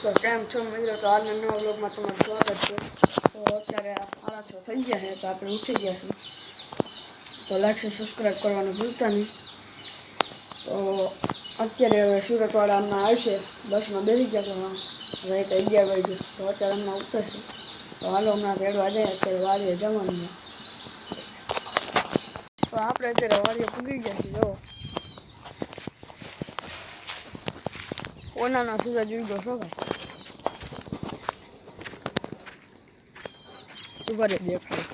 તો કેમ છો મિત્રો? તો આજના નવા વ્લોગમાં તમારું સ્વાગત છે. તો અત્યારે 6:30 થઈ ગયા છે, તો આપણે ઉઠી ગયા છીએ. તો લાઈક અને સબસ્ક્રાઈબ કરવાનું ભૂલતા નહીં. તો અત્યારે હવે સુરતવાળામાં આવશે, બસમાં બેસી ગયા તો રાતે 11 વાગે. તો અત્યારે હમણાં ઉતરશે. તો હાલો હમણાં તેડવા જાય. અત્યારે વાડીએ જવાનું. તો આપણે અત્યારે વાડીએ પૂગી ગયા છીએ. જો ઓનાનો સૂરજ ઉગ્યો છો ભાઈ, ઉભા રહી દેખાય.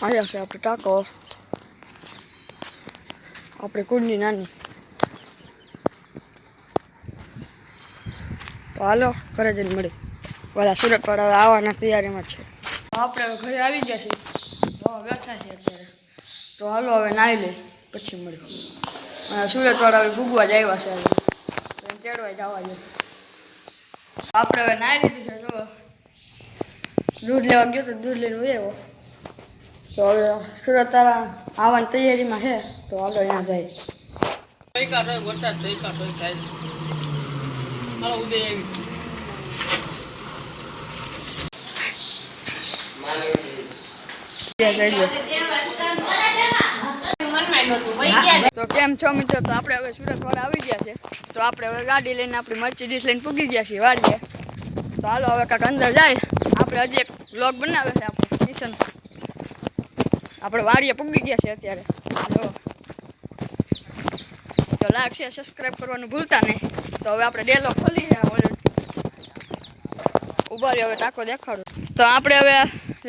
અહીંયા છે આપણે ટાંકો, આપણે કુંડની નાની. તો હાલો ઘરે જઈને મળી. બધા સુરતવાળા આવવાના તૈયારીમાં છે. તો આપણે હવે ઘરે આવી ગયા છીએ. બેઠા છીએ અત્યારે. તો હાલો હવે નાહી લઈ પછી મળ્યું. સુરતવાળા હવે ભૂગવા જ આવ્યા છે, ચડવા જવા જોઈએ. આપણે હવે નાહી લીધું છે. જો દૂધ લેવા ગયો તો દૂધ લઈને આવ્યો. તો હવે સુરતવાળા આવવાની તૈયારીમાં છે. તો હાલો ત્યાં જાય. વરસાદ હાલો ઉદય આવી. તો કેમ છો મિત્રો? તો આપણે હવે સુરતવાળા આવી ગયા છે. તો આપણે હવે ગાડી લઈને આપણી મર્સિડીઝ લઈને પૂગી ગયા છીએ વાડીએ. તો હાલો હવે કાંઈક અંદર જાય. આપણે હજી એક વ્લોગ બનાવે છે આપણે કિશન. આપણે વાડીએ પૂગી ગયા છે અત્યારે. તો લાઈક શેર સબસ્ક્રાઈબ કરવાનું ભૂલતા નહીં. તો હવે આપણે ડેલો ખોલી જાય. ઉભા રહી, હવે ટાંકો દેખાડું. તો આપણે હવે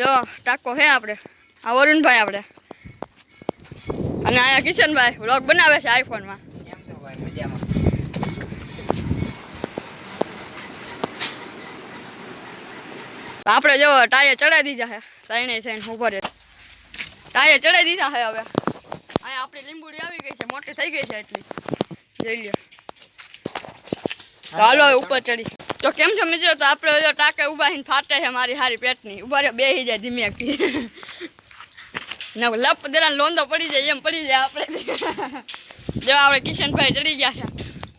જો ટાંકો છે આપણે. આ વરુણભાઈ આપણે અને અહીંયા કિશનભાઈ વ્લોગ બનાવે છે આઈફોનમાં. આપણે જો ટાયર ચડાવી દીધા છે. ત્રણેય સાઈડ ઉભા રહે. ટાયર ચડાવી દીધા છે. હવે અહીંયા આપણી લીંબુડી આવી ગઈ છે, મોટી થઈ ગઈ છે એટલી. જોઈ લ્યો. તો હાલો હવે ઉપર ચડી. તો કેમ છો મિત્રો? તો આપણે જો ટાંકે ઉભા થઈને ફાટે છે મારી હારી પેટની. ઉભા રહે, બેસી જાય ધીમેથી. લપ દેલા લોંદો પડી જાય એમ પડી જાય આપણે. જો આપણે કિશનભાઈ ચડી ગયા છે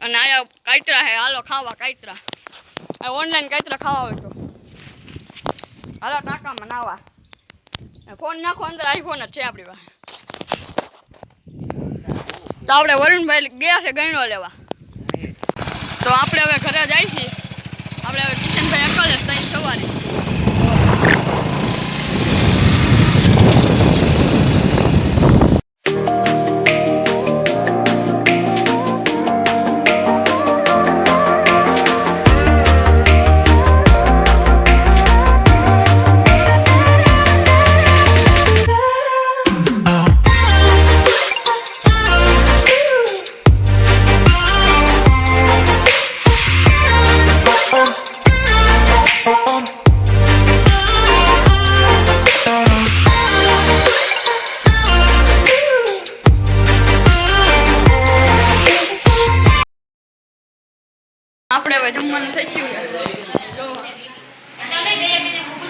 અને આયા કાતરા છે. હાલો ખાવા કાતરા. ઓનલાઈન કાતરા ખાવા હોય તો હાલો ટાંકામાં નાવા. ફોન નાખો અંદર, આઈફોન જ છે આપણી પાસે. તો આપણે વરુણભાઈ ગયા છે ગયણો લેવા. તો આપણે હવે ઘરે જાય છીએ. આપણે હવે કિશનભાઈ અકલ જ ત્યાં સવારે. આપણે હવે જમવાનું થઈ ગયું છે.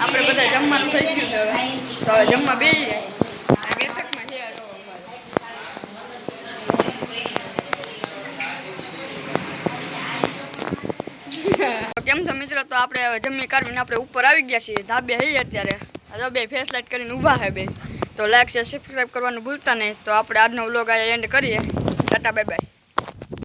આપણે બધા જમવાનું થઈ ગયું છે. તો હવે જમવા બેસી જાય. બેઠકમાં છે. કેમ છો મિત્રો? તો આપણે હવે જમી કાઢીને આપણે ઉપર આવી ગયા છીએ. ધાબે હઈએ અત્યારે. બે ફેસ લાઈટ કરીને ઊભા છે બે. તો લાઈક શેર સબસ્ક્રાઈબ કરવાનું ભૂલતા નહીં. તો આપણે આજનો વ્લોગ આ એન્ડ કરીએ. Tata bye bye.